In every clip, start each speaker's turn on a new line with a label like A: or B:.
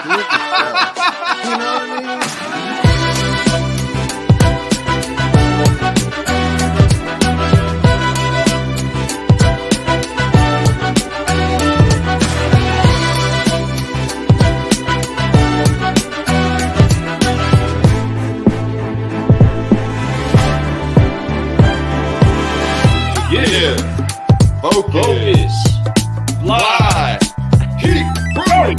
A: You know what I mean?
B: Focus. Fly. Keep growing.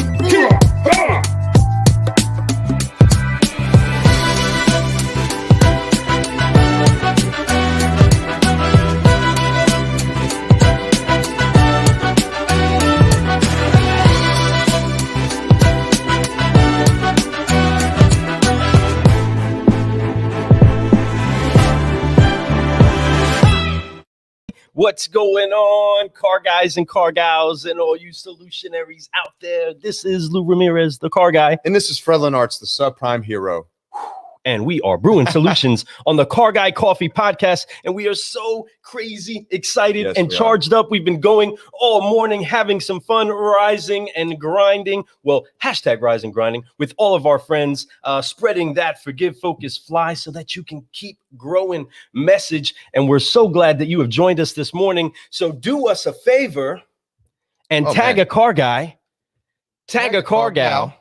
C: What's going on, car guys and car gals and all you solutionaries out there? This is Lou Ramirez, the car guy.
A: And this is Fred Lenartz, the subprime hero.
C: And we are brewing solutions on the Car Guy Coffee podcast. And we are so crazy excited and charged up. We've been going all morning, having some fun, rising and grinding. Well, hashtag rise and grinding with all of our friends, spreading that forgive, focus, fly so that you can keep growing message. And we're so glad that you have joined us this morning. So do us a favor and tag a car guy, tag a car gal.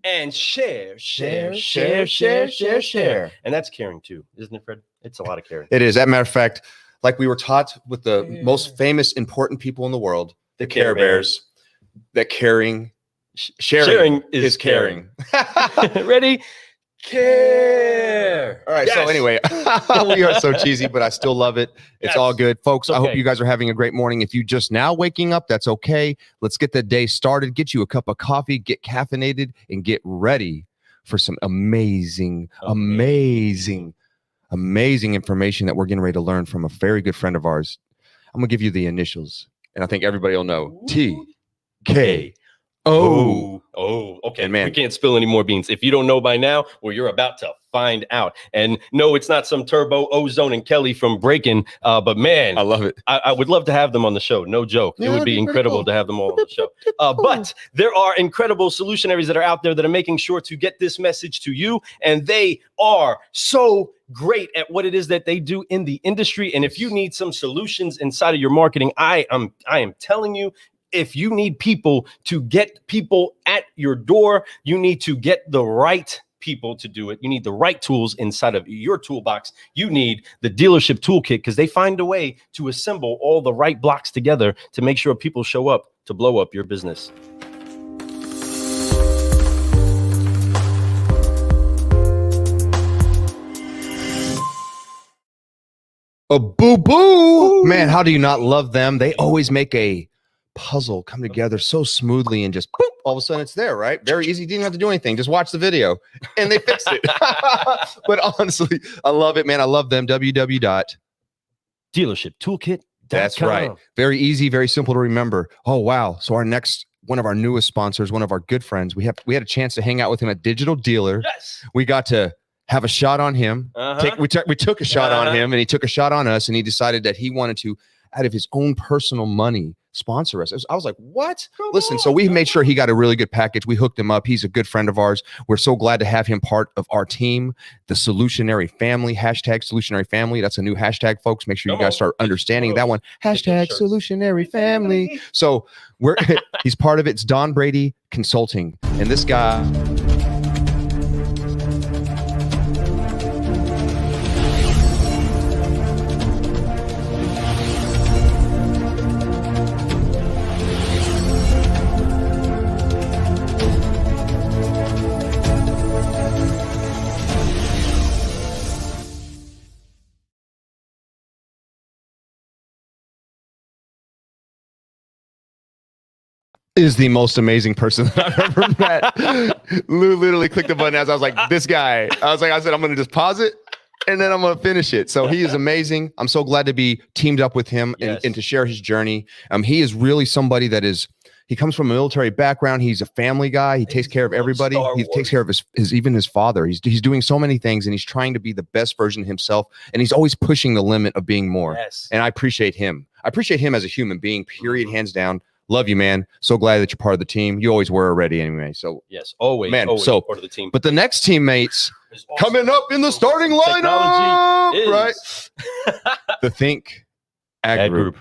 C: And share. And that's caring too, isn't it, Fred? It's a lot of caring.
A: It is. As a matter of fact, like we were taught with the most famous, important people in the world, the Care Bears, that sharing is caring.
C: Ready? Care.
A: All right. Yes. So anyway, we are so cheesy, but I still love it. It's all good, folks. I hope you guys are having a great morning. If you just now waking up, that's okay. Let's get the day started. Get you a cup of coffee, get caffeinated, and get ready for some amazing information that we're getting ready to learn from a very good friend of ours. I'm gonna give you the initials, and I think everybody will know. TK.
C: Oh, okay. Man, we can't spill any more beans. If you don't know by now, well, you're about to find out. And no, it's not some Turbo, Ozone, and Kelly from Breaking. But man,
A: I love it.
C: I would love to have them on the show. No joke. It would be incredible to have them all on the show. But there are incredible solutionaries that are out there that are making sure to get this message to you. And they are so great at what it is that they do in the industry. And if you need some solutions inside of your marketing, I am telling you, if you need people to get people at your door, you need to get the right people to do it. You need the right tools inside of your toolbox. You need the dealership toolkit because they find a way to assemble all the right blocks together to make sure people show up to blow up your business.
A: A boo-boo. Man, how do you not love them? They always make a puzzle come together so smoothly and just boop, all of a sudden it's there, right? Very easy. Didn't have to do anything. Just watch the video and they fixed it. But honestly, I love it, man. I love them.
C: www.dealershiptoolkit.com.
A: That's right. Very easy, very simple to remember. Oh, wow. So our next, one of our newest sponsors, one of our good friends, we had a chance to hang out with him at Digital Dealer.
C: Yes.
A: We got to have a shot on him. We took a shot on him and he took a shot on us and he decided that he wanted to, out of his own personal money, sponsor us. I was like, what? Listen, so we made sure he got a really good package. We hooked him up. He's a good friend of ours. We're so glad to have him part of our team, the Solutionary family, hashtag Solutionary family. That's a new hashtag, folks. Make sure you guys start understanding that one. Hashtag Solutionary family. So he's part of it. It's Don Brady Consulting. And this guy... is the most amazing person that I've ever met. Lou literally clicked the button as I was like, this guy. I said, I'm going to just pause it and then I'm going to finish it. So he is amazing. I'm so glad to be teamed up with him and to share his journey. He is really somebody that he comes from a military background. He's a family guy. He takes care of everybody. He takes care of his father. He's doing so many things and he's trying to be the best version of himself. And he's always pushing the limit of being more. Yes. And I appreciate him. I appreciate him as a human being, period, hands down. Love you, man. So glad that you're part of the team. You always were already anyway. So
C: yes, always,
A: man,
C: always
A: so
C: part of the team.
A: But the next teammates coming up in the starting lineup, right? The Think Ad Group.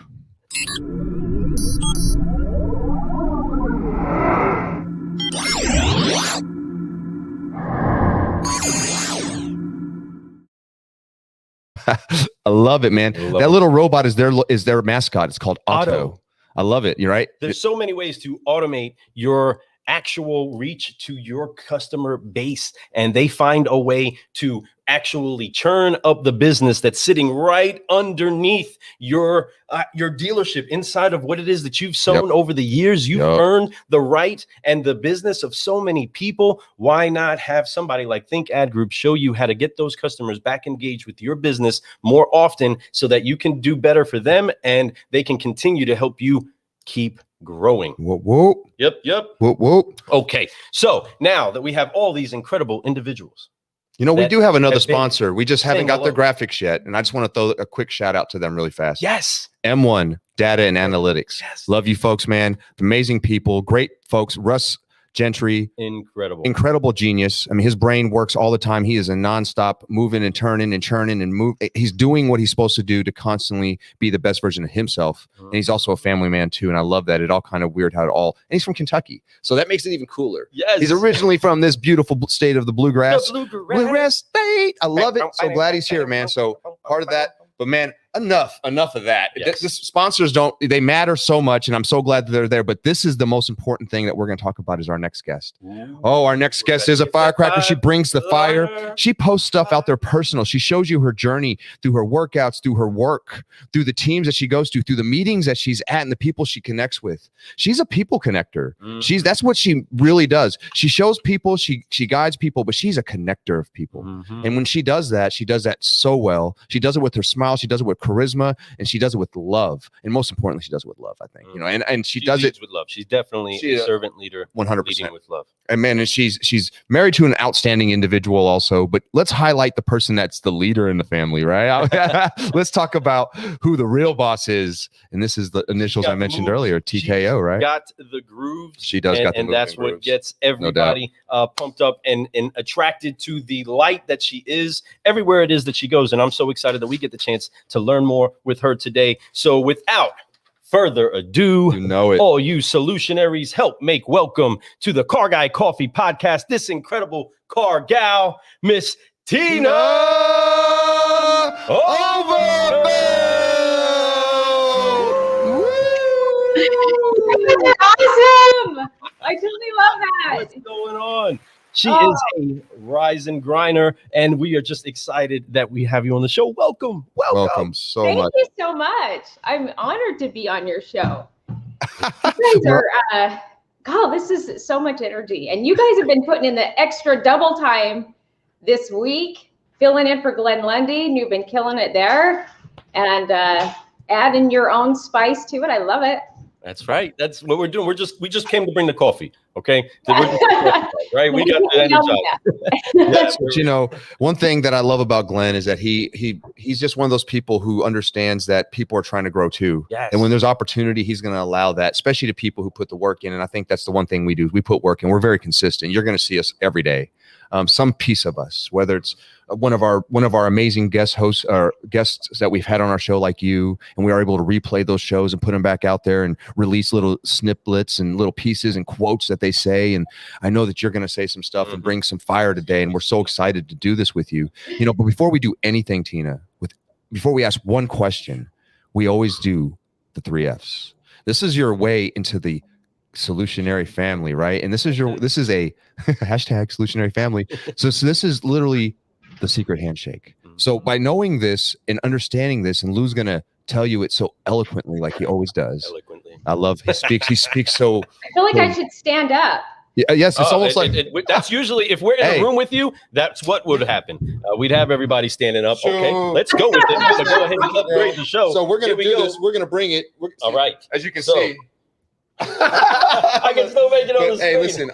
A: I love it, man. That little robot is their mascot. It's called Otto. I love it. You're right.
C: There's so many ways to automate your actual reach to your customer base, and they find a way to actually churn up the business that's sitting right underneath your dealership, inside of what it is that you've sown over the years. You've earned the right and the business of so many people. Why not have somebody like Think Ad Group show you how to get those customers back engaged with your business more often, so that you can do better for them and they can continue to help you keep growing.
A: Whoop, whoop.
C: Yep.
A: Whoop, whoop.
C: Okay, so now that we have all these incredible individuals,
A: we do have another sponsor. We just haven't got their graphics yet, and I just want to throw a quick shout out to them really fast.
C: Yes.
A: M1 Data and Analytics.
C: Yes.
A: Love you folks, man. Amazing people, great folks. Russ Gentry, incredible genius. I mean, his brain works all the time. He is a nonstop moving and turning and churning and move. He's doing what he's supposed to do to constantly be the best version of himself. And he's also a family man too. And I love that. It all kind of weird how it all, and he's from Kentucky. So that makes it even cooler.
C: Yes.
A: He's originally from this beautiful state of the bluegrass. Bluegrass state. I love it. So glad he's here, man. So part of that, but man, enough of that.
C: Yes.
A: This sponsors they matter so much, and I'm so glad that they're there. But this is the most important thing that we're going to talk about is our next guest. Oh, our next guest is a firecracker. She brings the fire. She posts stuff out there personal. She shows you her journey through her workouts, through her work, through the teams that she goes to, through the meetings that she's at, and the people she connects with. She's a people connector. That's what she really does. She shows people, she guides people, but she's a connector of people. And when she does that so well. She does it with her smile. She does it with charisma, and she does it with love, and most importantly, she does it with love. I think and she does it
C: with love. She's definitely a servant leader,
A: 100%
C: leading with love.
A: And man, and she's married to an outstanding individual also. But let's highlight the person that's the leader in the family, right? Let's talk about who the real boss is, and this is the initials I mentioned earlier, TKO, right?
C: Got the grooves.
A: She does,
C: and that's what gets everybody pumped up and attracted to the light that she is everywhere it is that she goes. And I'm so excited that we get the chance to learn more with her today. So without further ado, all you Solutionaries, help make welcome to the Car Guy Coffee Podcast this incredible car gal, Miss Tina Overfelt.
D: Awesome! I totally love that.
C: What's going on? She is a rise and grinder, and we are just excited that we have you on the show. Welcome
A: so much.
D: Thank you so much. I'm honored to be on your show. You guys are, this is so much energy, and you guys have been putting in the extra double time this week, filling in for Glenn Lundy, and you've been killing it there, and adding your own spice to it. I love it.
C: That's right. That's what we're doing. We just came to bring the coffee. Okay. So right. We got the energy.
A: Yes, but one thing that I love about Glenn is that he's just one of those people who understands that people are trying to grow too.
C: Yes.
A: And when there's opportunity, he's going to allow that, especially to people who put the work in. And I think that's the one thing we do is we put work in. We're very consistent. You're going to see us every day. Some piece of us, whether it's one of our amazing guest hosts or guests that we've had on our show, like you, and we are able to replay those shows and put them back out there and release little snippets and little pieces and quotes that they say. And I know that you're going to say some stuff and bring some fire today, and we're so excited to do this with you. But before we do anything, Tina, before we ask one question, we always do the 3 Fs. This is your way into the Solutionary family, right? And this is a hashtag Solutionary family. So this is literally the secret handshake. So by knowing this and understanding this, and Lou's gonna tell you it so eloquently, like he always does.
C: Eloquently.
A: I love he speaks so.
D: I feel like I should stand up.
A: Yeah, yes, it's almost like
C: that's usually, if we're in a room with you, that's what would happen. We'd have everybody standing up. Okay, let's go with it. So go ahead and upgrade the show.
A: So we're gonna do this. We're gonna bring it.
C: All right.
A: As you can see.
C: I can still make it on the screen.
A: Hey, listen.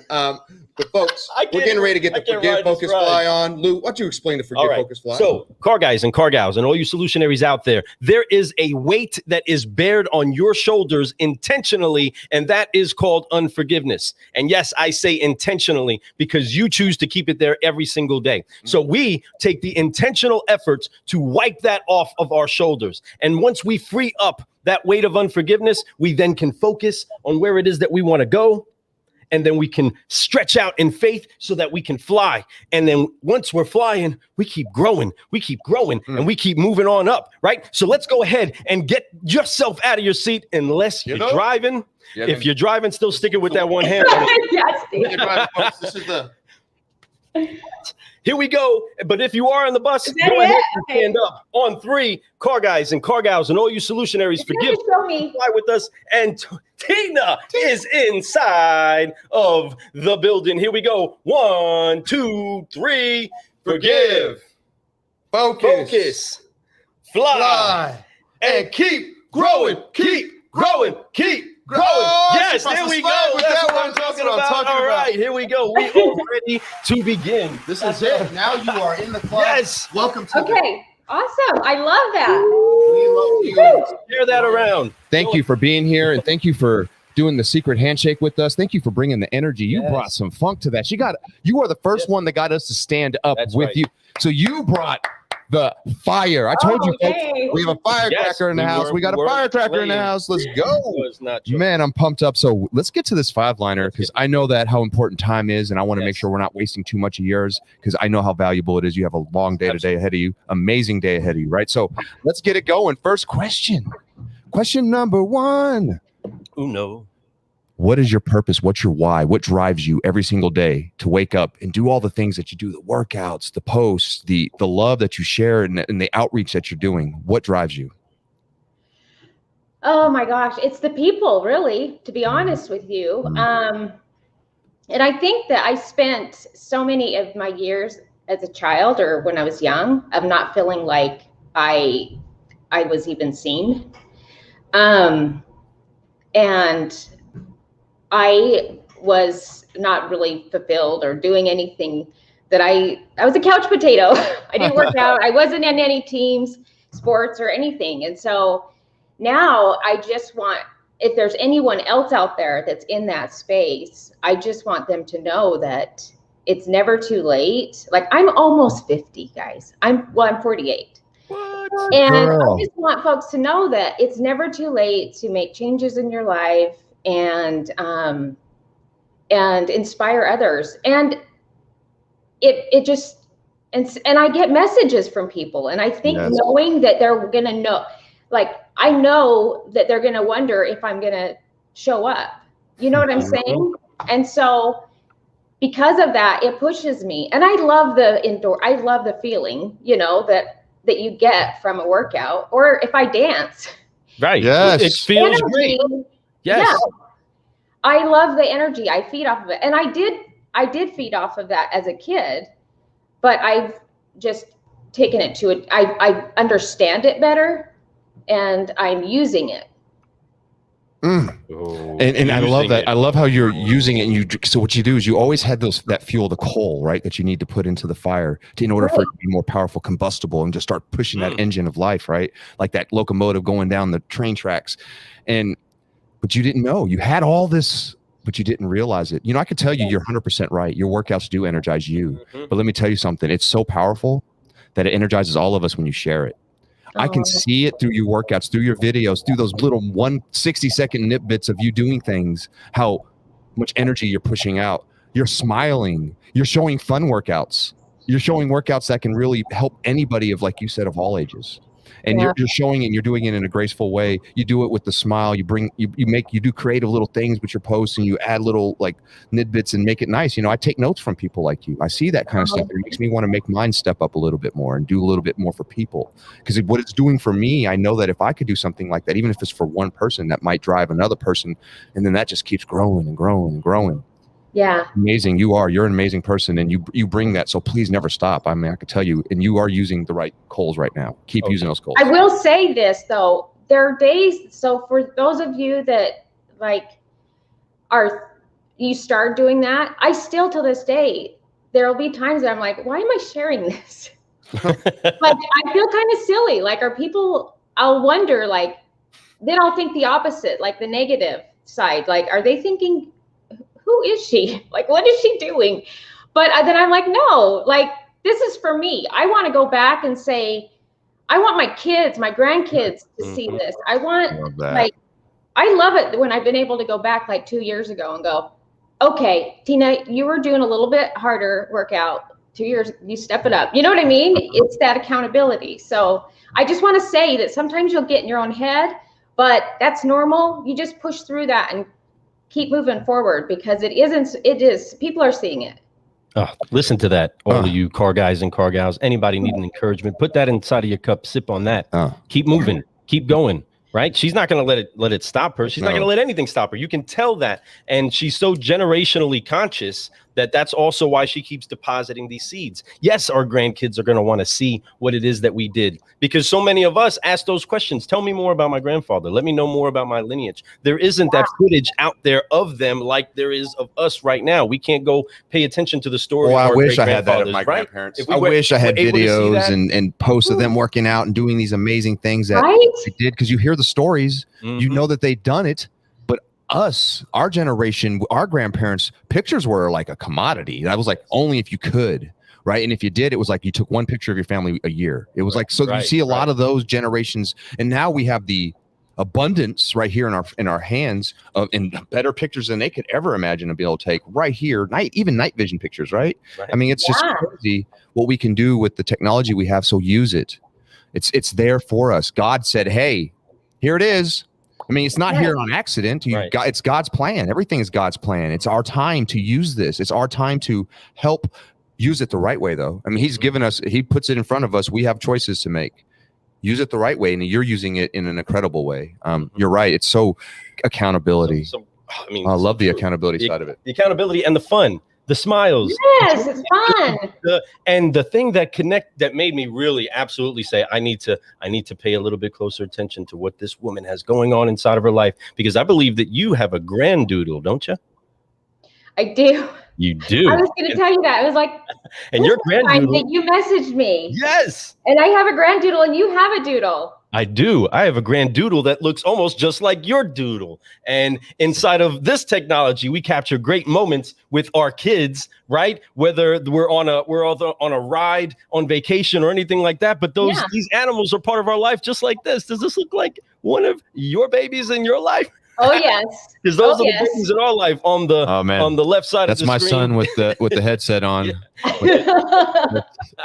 A: But folks,
C: I can't-
A: we're getting ready to get
C: I
A: the
C: can't
A: Forgive
C: ride this
A: Focus
C: ride.
A: Fly on. Lou, why don't you explain the
C: All
A: Forgive
C: right.
A: Focus Fly?
C: So, car guys and car gals, and all you solutionaries out there, there is a weight that is bared on your shoulders intentionally, and that is called unforgiveness. And yes, I say intentionally because you choose to keep it there every single day. So we take the intentional efforts to wipe that off of our shoulders. And once we free up that weight of unforgiveness, we then can focus on where it is that we want to go. And then we can stretch out in faith so that we can fly. And then once we're flying, we keep growing, and we keep moving on up, right? So let's go ahead and get yourself out of your seat unless you're driving.
A: Yeah,
C: if you're driving, still sticking with that one hand.
D: Yes, Steve.
A: This is the
C: Here we go. But if you are on the bus,
D: Is that
C: go
D: it?
C: ahead and
D: Okay.
C: stand up. On 3, car guys and car gals and all you solutionaries, forgive
D: Just show me.
C: fly with us. And Tina is inside of the building. Here we go. 1, 2, 3. Forgive, focus, fly, and keep growing, keep growing, keep growing. Yes, there we go. That's what I'm talking about. All right, here we go. We are ready to begin.
A: This is it. Now you are in the club.
C: Yes.
A: Welcome to
D: Okay, awesome. I love that.
A: We love you.
C: Share that around.
A: Thank you for being here, and thank you for doing the secret handshake with us. Thank you for bringing the energy. You
C: Yes.
A: brought some funk to that. You are the first one that got us to stand up
C: That's
A: with
C: right.
A: you. So you brought the fire. I told you, folks,
D: yay.
A: we have a firecracker
C: Yes,
A: in the
C: we
A: house.
C: were-
A: We got a
C: we were
A: firecracker in the
C: playing.
A: house. Let's go.
C: Was not joking.
A: Man, I'm pumped up. So let's get to this 5-liner because I know that how important time is, and I want to make
C: Yes.
A: sure we're not wasting too much of yours because I know how valuable it is. You have a long day today ahead of you, amazing day ahead of you, right? So let's get it going. First question. Question number 1.
C: Uno.
A: What is your purpose? What's your why? What drives you every single day to wake up and do all the things that you do, the workouts, the posts, the love that you share and the outreach that you're doing? What drives you?
D: Oh my gosh, it's the people, really, to be honest with you. And I think that I spent so many of my years as a child or when I was young of not feeling like I was even seen. And I was not really fulfilled or doing anything that I was a couch potato. I didn't work out. I wasn't in any teams, sports or anything. And so now I just want, if there's anyone else out there that's in that space, I just want them to know that it's never too late. Like I'm almost 50, guys. I'm 48.
C: What?
D: And
A: Girl.
D: I just want folks to know that it's never too late to make changes in your life and inspire others. And it just, and I get messages from people, and I think
A: Yes.
D: knowing that they're gonna know, like I know that they're gonna wonder if I'm gonna show up. You know what I'm saying? And so because of that, it pushes me. And I love the feeling, you know, that you get from a workout, or if I dance.
C: Right.
A: Yes.
C: It feels
D: Energy,
C: great. Yes.
D: yeah. I love the energy. I feed off of it. And I did feed off of that as a kid, but I've just taken it to it. I understand it better and I'm using it.
C: Oh,
A: And I love
C: using
A: that.
C: it.
A: I love how you're using it. And so what you do is you always had that fuel, the coal, right? That you need to put into the fire in order for it to be more powerful, combustible, and just start pushing that engine of life, right? Like that locomotive going down the train tracks. But you didn't know you had all this, but you didn't realize it. You know, I could tell you, you're 100% right. Your workouts do energize you. But let me tell you something. It's so powerful that it energizes all of us when you share it. I can see it through your workouts, through your videos, through those little 160-second nip bits of you doing things, how much energy you're pushing out. You're smiling. You're showing fun workouts. You're showing workouts that can really help anybody of, like you said, of all ages. And you're showing it and you're doing it in a graceful way. You do it with the smile. You do creative little things with your posts, and you add little like nidbits and make it nice. You know, I take notes from people like you. I see that kind of stuff. It makes me want to make mine step up a little bit more and do a little bit more for people. Because what it's doing for me, I know that if I could do something like that, even if it's for one person, that might drive another person. And then that just keeps growing and growing and growing.
D: Yeah.
A: Amazing. You're an amazing person, and you bring that. So please never stop. I mean, I could tell you, and you are using the right coals right now. Keep using those coals.
D: I will say this though, there are days. So for those of you that like are you start doing that, I still, to this day, there'll be times that I'm like, why am I sharing this? Like, I feel kind of silly. Like, I'll wonder, like, then I'll think the opposite, like the negative side. Like, are they thinking, who is she? Like, what is she doing? But then I'm like, no, like, this is for me. I want to go back and say, I want my kids, my grandkids to see this. I want, like, I love it when I've been able to go back like 2 years ago and go, okay, Tina, you were doing a little bit harder workout 2 years, you step it up. You know what I mean? It's that accountability. So I just want to say that sometimes you'll get in your own head, but that's normal. You just push through that and keep moving forward, because it is, people are seeing it.
C: Oh, listen to that, all of you car guys and car gals. Anybody needing encouragement, put that inside of your cup, sip on that. Keep moving, keep going. Right? She's not going to let it stop her. She's not going to let anything stop her. You can tell that. And she's so generationally conscious that that's also why she keeps depositing these seeds. Yes, our grandkids are going to want to see what it is that we did, because so many of us ask those questions. Tell me more about my grandfather. Let me know more about my lineage. There isn't that footage out there of them like there is of us right now. We can't go pay attention to the story.
A: Well, I wish I had that of my grandparents. I wish I had videos and posts of them working out and doing these amazing things that they did, because you hear the stories, you know that they've done it. Us, our generation, our grandparents, pictures were like a commodity. That was like only if you could, right? And if you did, it was like you took one picture of your family a year. It was like, so you see a lot of those generations, and now we have the abundance right here in our hands of in better pictures than they could ever imagine to be able to take right here, even night vision pictures, right? I mean, it's just crazy what we can do with the technology we have. So use it. It's there for us. God said, hey, here it is. I mean, it's not here on accident. It's God's plan. Everything is God's plan. It's our time to use this. It's our time to help use it the right way, though. I mean, he's given us, he puts it in front of us. We have choices to make. Use it the right way, and you're using it in an incredible way. You're right. It's so accountability. I mean, I love the accountability side of it.
C: The accountability and the fun. The smiles.
D: Yes, it's fun.
C: And the thing that made me really absolutely say, I need to pay a little bit closer attention to what this woman has going on inside of her life, because I believe that you have a grandoodle, don't you?
D: I do.
C: You do.
D: I was going to tell you that. I was like,
C: and your grandoodle.
D: That you messaged me.
C: Yes.
D: And I have a grandoodle, and you have a doodle.
C: I do. I have a grandoodle that looks almost just like your doodle. And inside of this technology, we capture great moments with our kids, right? Whether we're on a ride, on vacation, or anything like that. But these animals are part of our life, just like this. Does this look like one of your babies in your life?
D: Oh yes,
C: because those are the babies in our life on the left side.
A: That's
C: of the screen.
A: That's my son with the headset on.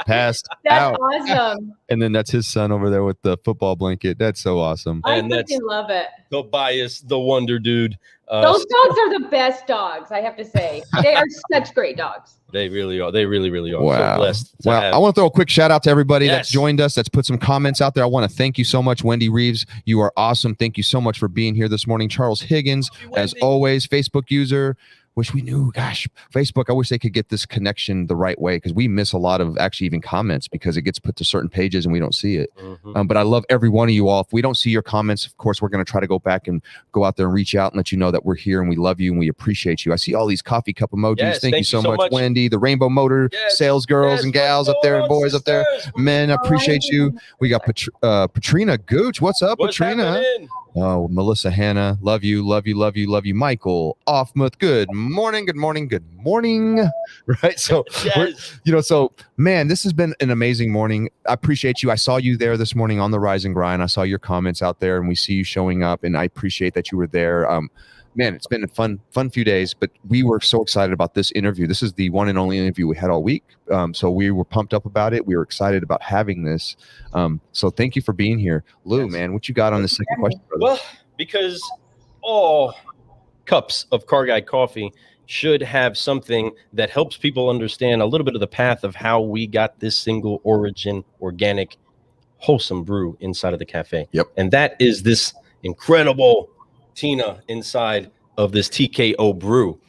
A: Passed
D: That's
A: out.
D: awesome.
A: And then that's his son over there with the football blanket. That's so awesome.
D: I fucking love it.
C: The bias, the wonder dude.
D: Those dogs are the best dogs, I have to say. They are such great dogs.
C: They really are. They really, really are.
A: Wow.
C: So blessed.
A: I want to throw a quick shout out to everybody that's joined us, that's put some comments out there. I want to thank you so much, Wendy Reeves. You are awesome. Thank you so much for being here this morning. Charles Higgins, as always, Facebook user. Wish we knew, gosh, Facebook, I wish they could get this connection the right way, because we miss a lot of actually even comments because it gets put to certain pages and we don't see it. But I love every one of you all. If we don't see your comments, of course, we're going to try to go back and go out there and reach out and let you know that we're here and we love you and we appreciate you. I see all these coffee cup emojis.
C: Yes,
A: thank you so much, Wendy, the Rainbow Motor sales girls and gals up there and boys up there. Men, I appreciate you. We got Patrina Gooch. What's up, Patrina? Oh, Melissa Hannah, love you, love you, love you, love you. Michael Offmuth, good morning, good morning, good morning. Right. So, so man, this has been an amazing morning. I appreciate you. I saw you there this morning on the Rise and Grind. I saw your comments out there and we see you showing up, and I appreciate that you were there. Man, it's been a fun few days, but we were so excited about this interview. This is the one and only interview we had all week. So we were pumped up about it. We were excited about having this. So thank you for being here. Lou, man, what you got on the second question, brother?
C: Well, because all cups of Car Guy coffee should have something that helps people understand a little bit of the path of how we got this single origin, organic, wholesome brew inside of the cafe.
A: Yep.
C: And that is this incredible Tina inside of this TKO brew.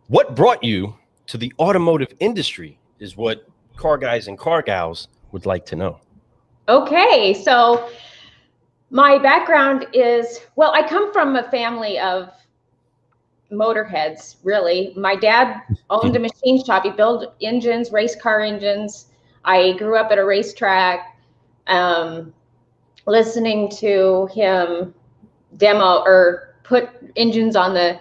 C: What brought you to the automotive industry is what car guys and car gals would like to know.
D: Okay, so my background is, well, I come from a family of motorheads, really. My dad owned a machine shop. He built engines, race car engines. I grew up at a racetrack, listening to him demo or put engines on the,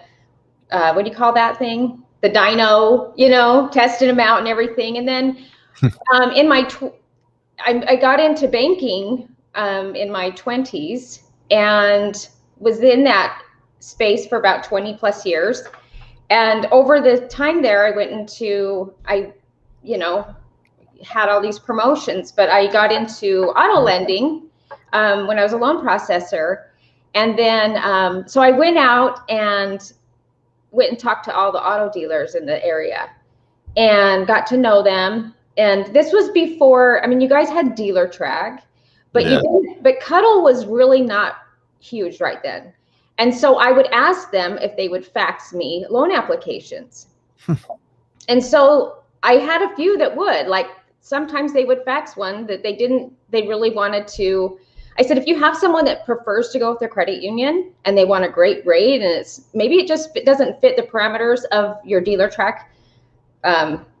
D: what do you call that thing? The dyno, you know, testing them out and everything. And then in my, I got into banking in my 20s and was in that space for about 20 plus years. And over the time there, I went into, you know, had all these promotions, but I got into auto lending when I was a loan processor. And then, so I went out and went and talked to all the auto dealers in the area and got to know them. And this was before, I mean, you guys had Dealer Track, but you didn't, but Cuddle was really not huge right then. And so I would ask them if they would fax me loan applications. And so I had a few that would, like, sometimes they would fax one that they really wanted to. I said, if you have someone that prefers to go with their credit union and they want a great rate and maybe it doesn't fit the parameters of your Dealer Track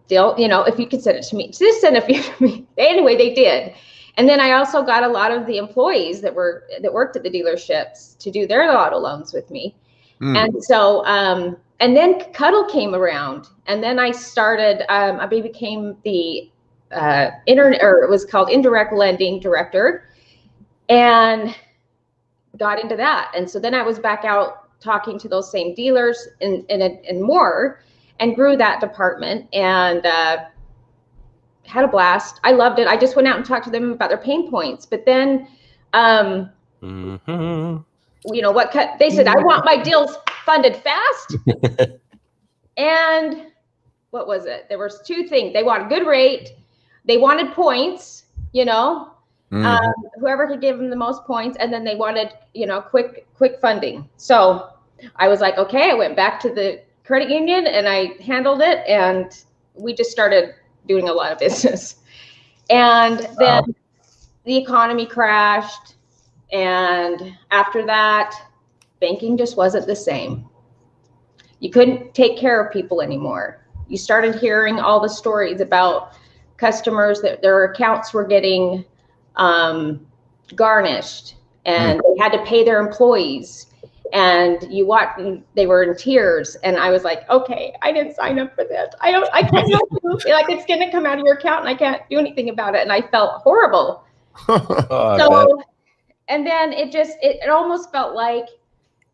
D: deal, you know, if you could send it to me, just send a few to me. Anyway, they did. And then I also got a lot of the employees that worked at the dealerships to do their auto loans with me. And so, and then Cuddle came around, and then I started, I became the it was called Indirect Lending Director, and got into that. And so then I was back out talking to those same dealers and more, and grew that department and had a blast. I loved it. I just went out and talked to them about their pain points. But then, you know, they said, I want my deals funded fast. And what was it? There was two things. They wanted a good rate. They wanted points, you know, whoever could give them the most points. And then they wanted, you know, quick funding. So I was like, okay, I went back to the credit union and I handled it. And we just started doing a lot of business. And then the economy crashed. And after that, banking just wasn't the same. You couldn't take care of people anymore. You started hearing all the stories about customers that their accounts were getting garnished and they had to pay their employees. And they were in tears. And I was like, okay, I didn't sign up for this. I can't help you. Like, it's going to come out of your account and I can't do anything about it. And I felt horrible. And then it almost felt like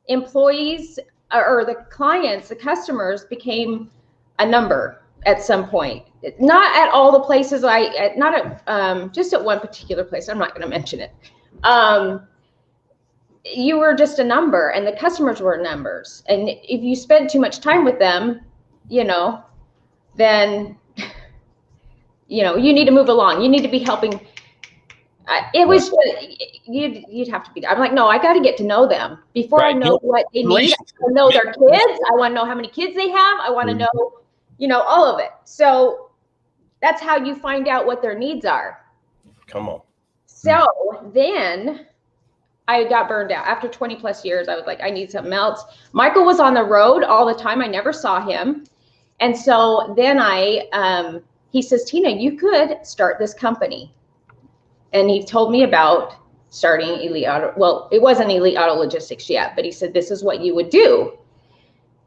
D: employees or the clients, the customers became a number at some point. Not at all the places just at one particular place. I'm not going to mention it. You were just a number and the customers were numbers. And if you spend too much time with them, you know, then, you know, you need to move along. You need to be helping. It was, you'd have to be, I'm like, no, I got to get to know them before I know what they need. I want to know their kids. I want to know how many kids they have. I want to know, you know, all of it. So that's how you find out what their needs are.
C: Come on.
D: So then I got burned out. After 20 plus years, I was like, I need something else. Michael was on the road all the time. I never saw him. And so then he says, Tina, you could start this company. And he told me about starting Elite Auto. Well, it wasn't Elite Auto Logistics yet, but he said, this is what you would do.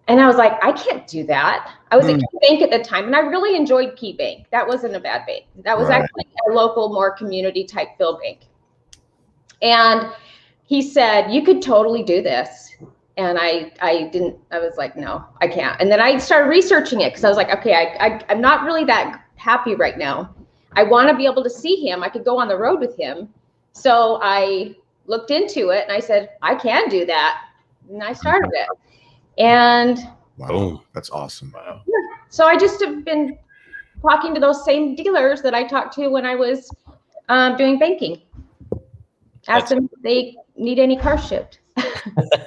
D: And I was like, I can't do that. I was at Key Bank at the time, and I really enjoyed Key Bank. That wasn't a bad bank. That was actually a local, more community type field bank. And he said, you could totally do this. And I was like, no, I can't. And then I started researching it because I was like, okay, I'm not really that happy right now. I want to be able to see him. I could go on the road with him. So I looked into it and I said, I can do that. And I started it. And
A: wow, that's awesome. Wow.
D: Yeah. So I just have been talking to those same dealers that I talked to when I was doing banking. Ask them if they need any cars shipped.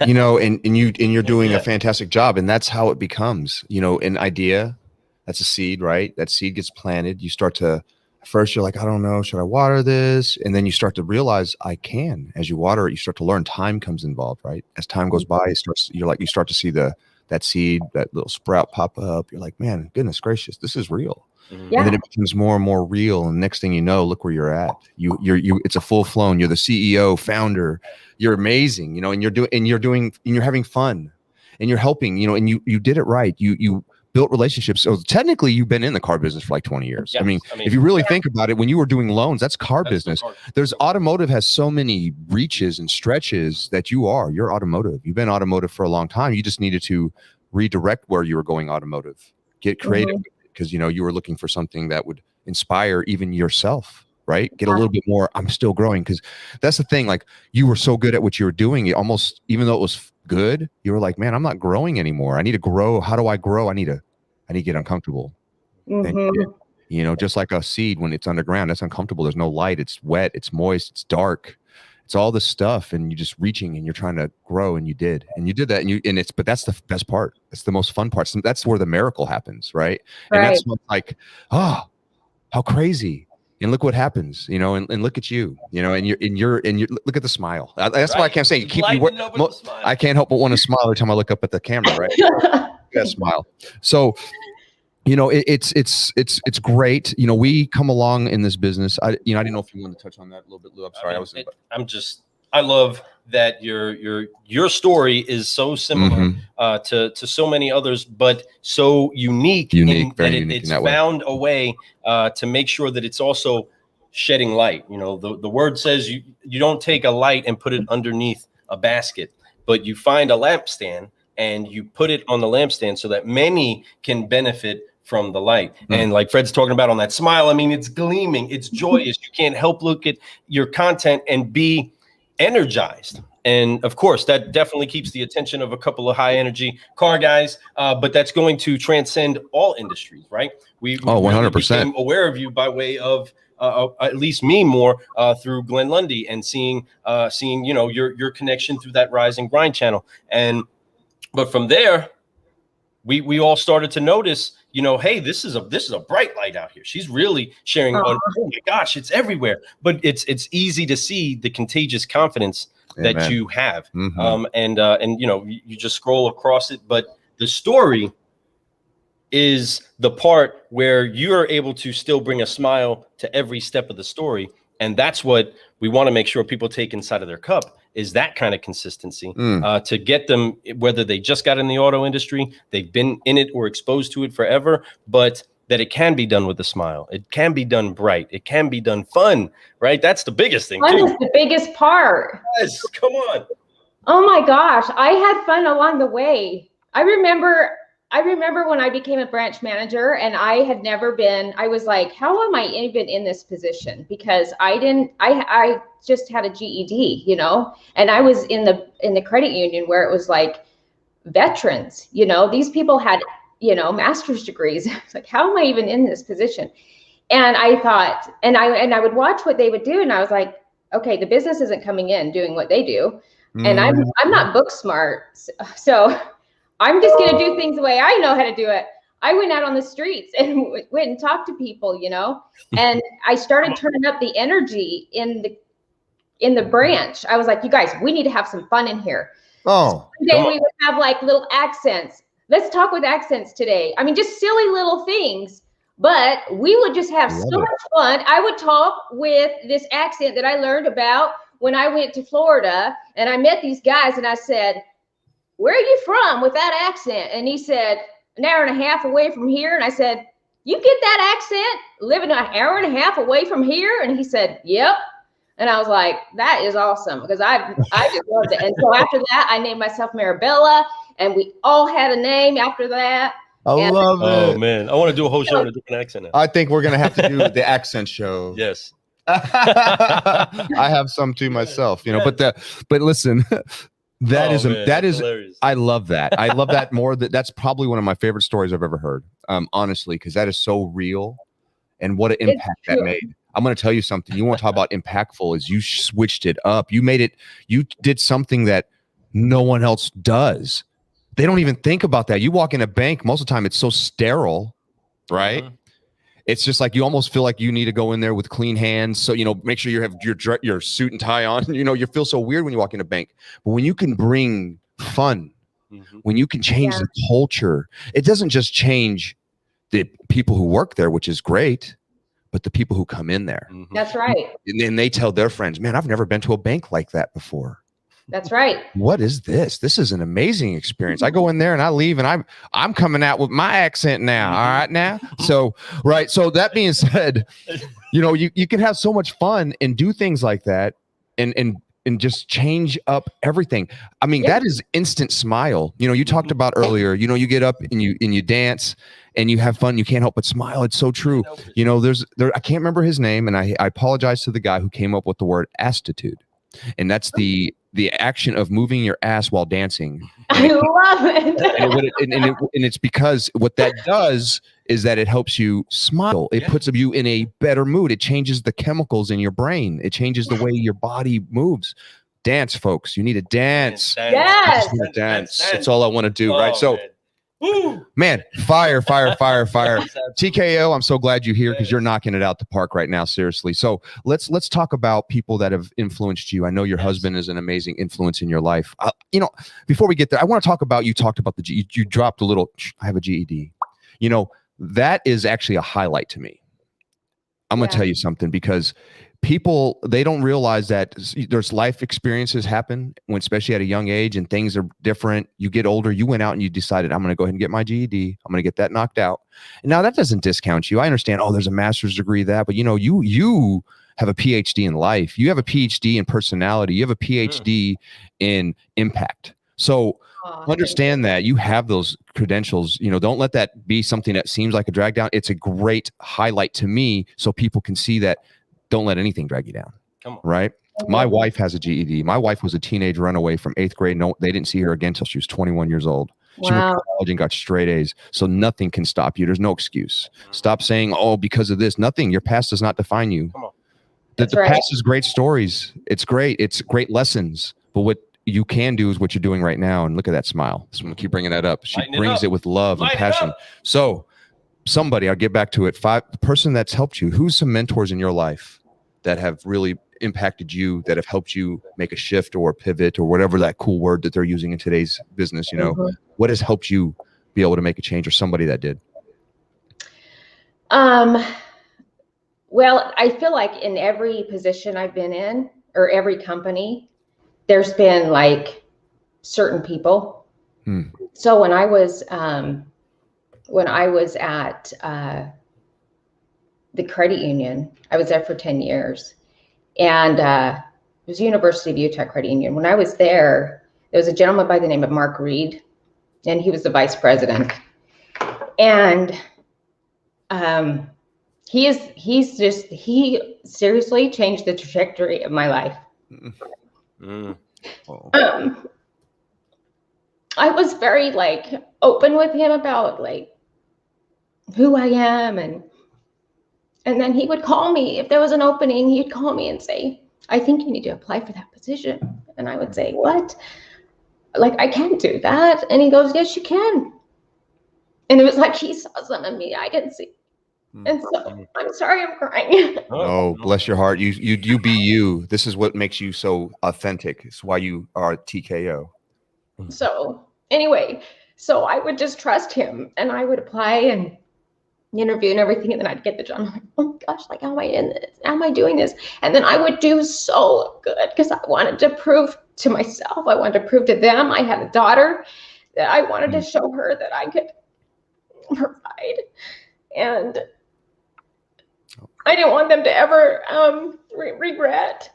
A: You know, and you're doing a fantastic job, and that's how it becomes, you know, an idea. That's a seed, right? That seed gets planted. You start to, first you're like, I don't know, should I water this? And then you start to realize I can. As you water it, you start to learn time comes involved, right? As time goes by, you start to see the that seed, that little sprout pop up. You're like, man, goodness gracious, this is real.
D: Yeah.
A: And then it becomes more and more real. And next thing you know, look where you're at. It's a full flown. You're the CEO, founder. You're amazing, you know, and you're having fun, and you're helping, you know, and you did it right. You built relationships. So technically, you've been in the car business for like 20 years.
C: Yes.
A: I mean, if you really think about it, when you were doing loans, that's car business. There's automotive has so many reaches and stretches that you're automotive. You've been automotive for a long time. You just needed to redirect where you were going automotive, get creative, because, you know, you were looking for something that would inspire even yourself, right? Get a little bit more, I'm still growing. Because that's the thing, like, you were so good at what you were doing. It almost, even though it was good, you were like, man, I'm not growing anymore. I need to grow. How do I grow? I need to get uncomfortable. You know, just like a seed, when it's underground, that's uncomfortable. There's no light. It's wet. It's moist. It's dark. It's all this stuff, and you're just reaching and you're trying to grow, and you did that, but that's the best part. It's the most fun part. That's where the miracle happens, right? And that's what's like, oh, how crazy. And look what happens, you know, and look at you, you know, and you're look at the smile. That's why I can't say I can't help but want to smile every time I look up at the camera, right? That smile. So, you know, it's great. You know, we come along in this business. I didn't know if you wanted to touch on that a little bit, Lou. I'm sorry.
C: I love that your story is so similar to so many others, but so unique. It's found a way to make sure that it's also shedding light. You know, the word says you don't take a light and put it underneath a basket, but you find a lampstand and you put it on the lampstand so that many can benefit from the light. And like Fred's talking about on that smile, I mean, it's gleaming, it's joyous. You can't help look at your content and be energized. And of course, that definitely keeps the attention of a couple of high energy car guys, but that's going to transcend all industries, right? We
A: 100%
C: became aware of you by way of at least me more through Glenn Lundy, and seeing you know, your connection through that Rise and Grind channel. But from there, we all started to notice, you know, hey, this is a bright light out here. She's really sharing. Oh my gosh, it's everywhere. But it's easy to see the contagious confidence that you have. And you know, you just scroll across it. But the story is the part where you are able to still bring a smile to every step of the story. And that's what we want to make sure people take inside of their cup, is that kind of consistency to get them, whether they just got in the auto industry, they've been in it or exposed to it forever, but that it can be done with a smile. It can be done bright. It can be done fun, right? That's the biggest thing.
D: Fun is the biggest part.
C: Yes, come on.
D: Oh my gosh, I had fun along the way. I remember when I became a branch manager, and I was like, how am I even in this position? Because I just had a GED, you know, and I was in the credit union where it was like veterans, you know, these people had, you know, master's degrees. It's like, how am I even in this position? And I thought, and I would watch what they would do, and I was like, okay, the business isn't coming in doing what they do. And I'm not book smart. So I'm just going to do things the way I know how to do it. I went out on the streets and went and talked to people, you know, and I started turning up the energy in the branch. I was like, you guys, we need to have some fun in here.
A: Oh,
D: so today we would have like little accents. Let's talk with accents today. I mean, just silly little things, but we would just have so much fun. I would talk with this accent that I learned about when I went to Florida, and I met these guys, and I said, where are you from with that accent? And he said, an hour and a half away from here. And I said, you get that accent living an hour and a half away from here? And he said, yep. And I was like, that is awesome, because I just loved it. And so after that, I named myself Marabella, and we all had a name after that.
A: I love it.
C: Oh man, I want to do a whole show in a different accent now.
A: I think we're gonna have to do the accent show.
C: Yes.
A: I have some too myself, you know, but listen, that is hilarious. I love that. I love that more. That's probably one of my favorite stories I've ever heard. Honestly, because that is so real, and what an impact that made. I'm going to tell you something. You want to talk about impactful? Is you switched it up. You did something that no one else does. They don't even think about that. You walk in a bank, most of the time it's so sterile, right? It's just like you almost feel like you need to go in there with clean hands. So, you know, make sure you have your suit and tie on. You know, you feel so weird when you walk in a bank. But when you can bring fun When you can change the culture, it doesn't just change the people who work there, which is great, but the people who come in there.
D: That's right.
A: And then they tell their friends, man, I've never been to a bank like that before.
D: That's right.
A: What is this? This is an amazing experience. I go in there and I leave and I'm coming out with my accent now. All right now. So, right. So that being said, you know, you can have so much fun and do things like that and just change up everything. I mean, that is instant smile. You know, you talked about earlier, you know, you get up and you dance and you have fun. You can't help but smile. It's so true. You know, I can't remember his name. And I apologize to the guy who came up with the word astitude. And that's the action of moving your ass while dancing.
D: I love it.
A: And it's because what that does is that it helps you smile. It puts you in a better mood. It changes the chemicals in your brain. It changes the way your body moves. Dance, folks. You need to dance.
D: Yes.
A: Dance. That's all I want to do, right? So,
C: man. Woo!
A: Man, fire. TKO, I'm so glad you're here because you're knocking it out the park right now, seriously. So let's talk about people that have influenced you. I know your husband is an amazing influence in your life. You know, before we get there, I want to talk about, you talked about you dropped a little, I have a GED. You know, that is actually a highlight to me. I'm going to tell you something, because people, they don't realize that there's life experiences happen when, especially at a young age, and things are different. You get older, you went out and you decided, I'm going to go ahead and get my GED. I'm going to get that knocked out. And now that doesn't discount you. I understand, oh, there's a master's degree that, but you know, you have a PhD in life. You have a PhD in personality. You have a PhD in impact. So understand that you have those credentials. You know, don't let that be something that seems like a drag down. It's a great highlight to me, so people can see that. Don't let anything drag you down. Come on. Right? My wife has a GED. My wife was a teenage runaway from 8th grade. No, they didn't see her again until she was 21 years old. She went to college and got straight A's. So nothing can stop you. There's no excuse. Stop saying, oh, because of this. Nothing. Your past does not define you. Come on. The past is great stories. It's great. It's great lessons. But what you can do is what you're doing right now. And look at that smile. So I'm going to keep bringing that up. She brings it with love and passion. So somebody, I'll get back to it. The person that's helped you. Who's some mentors in your life that have really impacted you, that have helped you make a shift or a pivot or whatever that cool word that they're using in today's business? You know, what has helped you be able to make a change, or somebody that did?
D: Well, I feel like in every position I've been in, or every company, there's been like certain people. So when I was at the credit union, I was there for 10 years, and it was University of Utah Credit Union. When I was there was a gentleman by the name of Mark Reed, and he was the vice president. And he seriously changed the trajectory of my life. I was very like open with him about like who I am, and then he would call me if there was an opening. He'd call me and say, I think you need to apply for that position. And I would say, what? Like, I can't do that. And he goes, yes, you can. And it was like he saw something in me I didn't see. And so I'm sorry I'm crying.
A: Oh, bless your heart. You be you. This is what makes you so authentic. It's why you are TKO.
D: So anyway, so I would just trust him, and I would apply and interview and everything, and then I'd get the job. I'm like, oh my gosh, like, how am I in this? How am I doing this? And then I would do so good because I wanted to prove to myself, I wanted to prove to them. I had a daughter that I wanted to show her that I could provide, and I didn't want them to ever regret.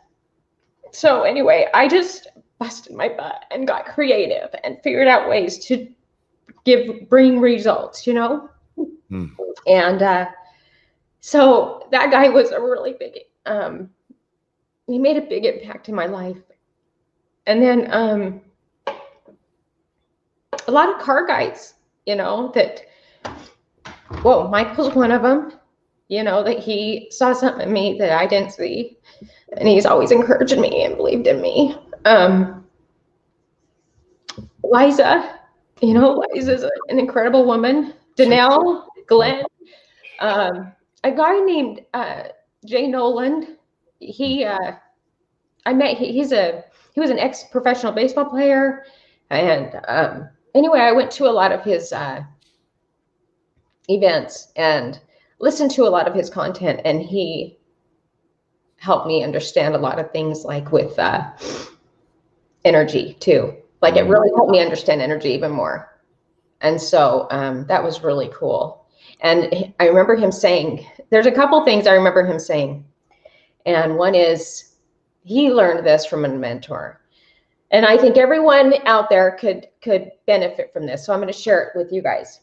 D: So anyway, I just busted my butt and got creative and figured out ways to bring results, you know? And so that guy was a really big, he made a big impact in my life. And then a lot of car guys, you know, that, whoa, Michael's one of them, you know, that he saw something in me that I didn't see. And he's always encouraged me and believed in me. Liza, you know, Liza's an incredible woman. Danelle, Glenn, a guy named Jay Noland. I met. He was an ex-professional baseball player, and anyway, I went to a lot of his events and listened to a lot of his content, and he helped me understand a lot of things, like with energy too. Like it really helped me understand energy even more. And so that was really cool. And I remember him saying, there's a couple things I remember him saying. And one is, he learned this from a mentor. And I think everyone out there could benefit from this. So I'm going to share it with you guys.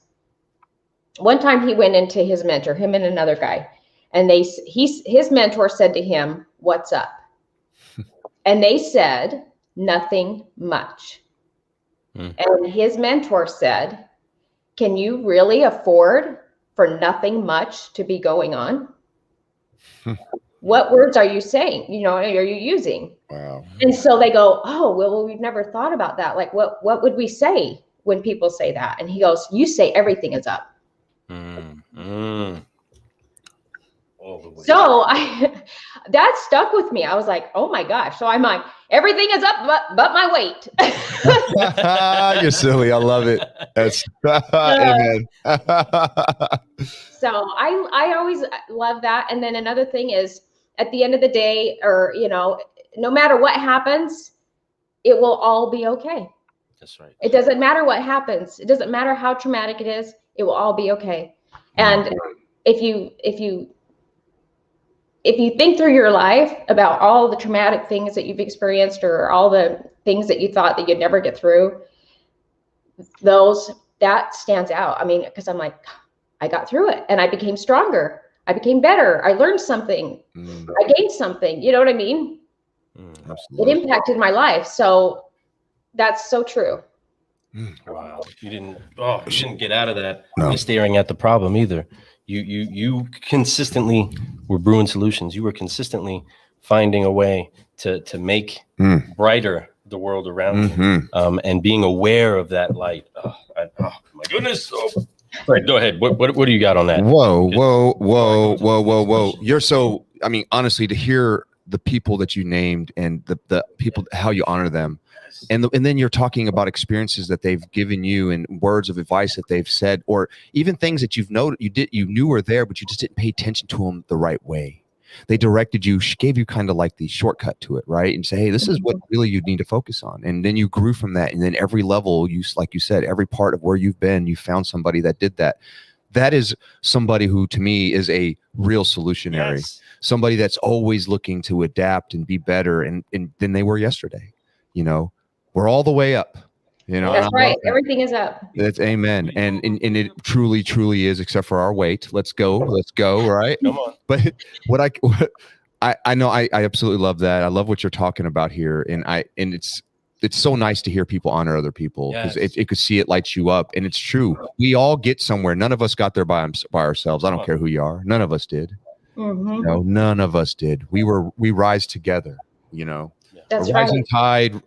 D: One time he went into his mentor, him and another guy, and his mentor said to him, "What's up?" And they said, "Nothing much." And his mentor said, "Can you really afford for nothing much to be going on? What words are you saying? Are you using?"
A: Wow.
D: And so they go, "Oh, well, we've never thought about that. Like, what would we say when people say that?" And he goes, "You say everything is up." So that stuck with me. I was like, oh my gosh. So I'm like, everything is up but my weight.
A: You're silly. I love it. That's amen.
D: So I always love that. And then another thing is, at the end of the day, or no matter what happens, it will all be okay.
C: That's right.
D: It doesn't matter what happens. It doesn't matter how traumatic it is. It will all be okay. And if you think through your life about all the traumatic things that you've experienced, or all the things that you thought that you'd never get through, that stands out. I mean, because I'm like, I got through it and I became stronger. I became better. I learned something. I gained something. You know what I mean? It impacted my life. So that's so true.
C: Wow. You didn't get out of that staring at the problem either. You consistently were brewing solutions. You were consistently finding a way to make brighter the world around you, and being aware of that light. Oh my goodness. All right, go ahead. What do you got on that?
A: Whoa. You're so, I mean, honestly, to hear the people that you named and the people, how you honor them. And then you're talking about experiences that they've given you and words of advice that they've said, or even things that you knew were there, but you just didn't pay attention to them the right way. They directed you, gave you kind of like the shortcut to it, right? And say, hey, this is what really you need to focus on. And then you grew from that. And then every level, like you said, every part of where you've been, you found somebody that did that. That is somebody who, to me, is a real solutionary. Yes. Somebody that's always looking to adapt and be better than they were yesterday. We're all the way up.
D: That's right. Everything is up.
A: That's amen. And it truly, truly is, except for our weight. Let's go. Right. Come on. But I know I absolutely love that. I love what you're talking about here. And it's so nice to hear people honor other people, because it could see it lights you up. And it's true. We all get somewhere. None of us got there by ourselves. I don't care who you are. None of us did. No, none of us did. We rise together, That's a rising tide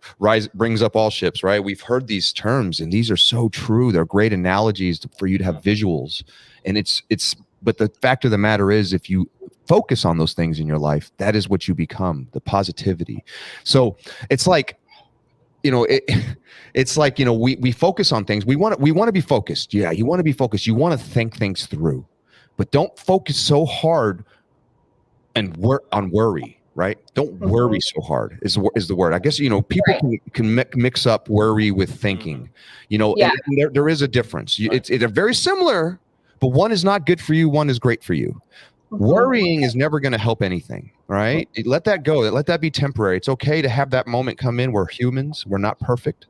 A: brings up all ships, right? We've heard these terms, and these are so true. They're great analogies for you to have visuals. And but the fact of the matter is, if you focus on those things in your life, that is what you become, the positivity. So it's like, it's like, we focus on things. We want to be focused. Yeah. You want to be focused. You want to think things through, but don't focus so hard and work on worry. Right? Don't worry so hard is the word. I guess, people can mix up worry with thinking, and there is a difference. They're very similar, but one is not good for you. One is great for you. Worrying is never going to help anything, right? Let that go. Let that be temporary. It's okay to have that moment come in. We're humans. We're not perfect.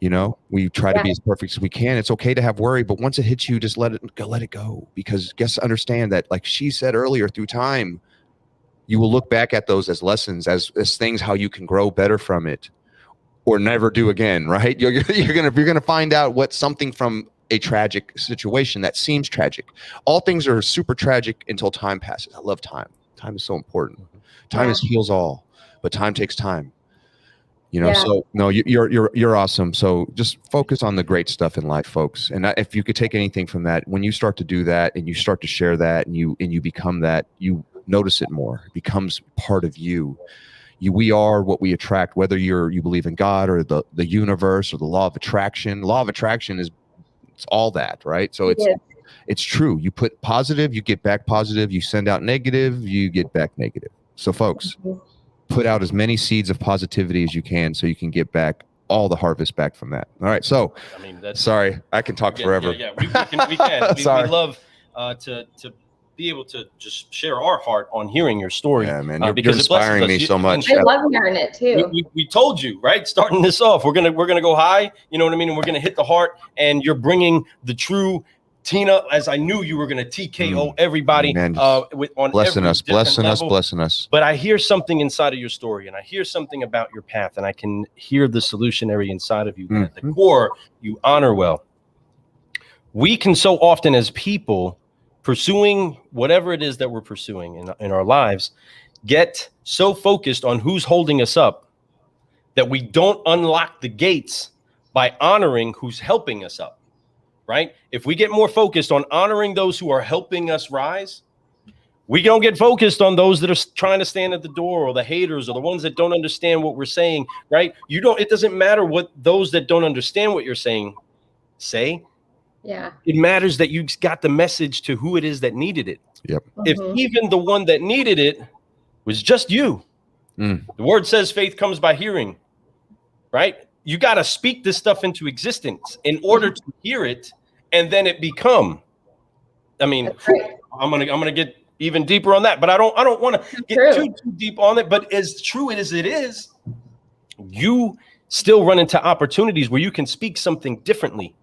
A: We try to be as perfect as we can. It's okay to have worry, but once it hits you, just let it go, because understand that, like she said earlier, through time, you will look back at those as lessons, as things, how you can grow better from it, or never do again, right? You're gonna find out what something from a tragic situation that seems tragic. All things are super tragic until time passes. I love time. Time is so important. Time heals all, but time takes time. So no, you're awesome. So just focus on the great stuff in life, folks. And if you could take anything from that, when you start to do that and you start to share that and you become that, you notice it more. It becomes part of you. we are what we attract, whether you believe in God or the universe or the law of attraction. Law of attraction is it's all that, right? So it's true. You put positive, you get back positive. You send out negative, you get back negative. So folks, put out as many seeds of positivity as you can so you can get back all the harvest back from that. All right. So
C: I mean, that's
A: sorry, I can talk forever.
C: Yeah, we can.
A: Sorry.
C: We love to be able to just share our heart on hearing your story.
A: Yeah, man, you're
C: because
A: inspiring me so much.
D: I love hearing it too.
C: We told you, right? Starting this off, we're gonna go high. You know what I mean? And we're gonna hit the heart. And you're bringing the true Tina, as I knew you were gonna TKO everybody.
A: Man,
C: On
A: blessing us.
C: But I hear something inside of your story, and I hear something about your path, and I can hear the solutionary inside of you. That at the core, you honor well. We can so often, as people, pursuing whatever it is that we're pursuing in our lives, get so focused on who's holding us up that we don't unlock the gates by honoring who's helping us up, right? If we get more focused on honoring those who are helping us rise, we don't get focused on those that are trying to stand at the door, or the haters, or the ones that don't understand what we're saying, right? It doesn't matter what those that don't understand what you're saying say.
D: Yeah.
C: It matters that you got the message to who it is that needed it.
A: Yep.
C: If even the one that needed it was just you. The word says faith comes by hearing, right? You got to speak this stuff into existence in order to hear it, and then it become. I mean, I'm gonna get even deeper on that, but I don't want to get too deep on it. But as true as it is, you still run into opportunities where you can speak something differently.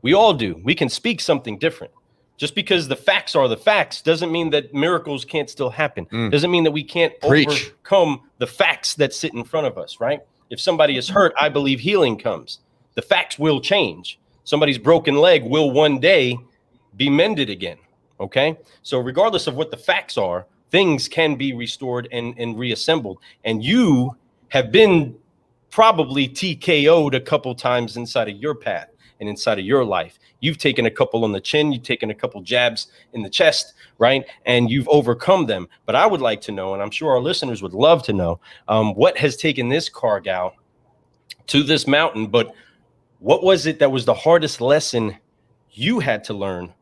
C: We all do. We can speak something different. Just because the facts are the facts doesn't mean that miracles can't still happen. Doesn't mean that we can't overcome the facts that sit in front of us, right? If somebody is hurt, I believe healing comes. The facts will change. Somebody's broken leg will one day be mended again, okay? So regardless of what the facts are, things can be restored and reassembled. And you have been probably TKO'd a couple times inside of your path and inside of your life. You've taken a couple on the chin, you've taken a couple jabs in the chest, right? And you've overcome them. But I would like to know, and I'm sure our listeners would love to know, what has taken this car gal to this mountain, but what was it that was the hardest lesson you had to learn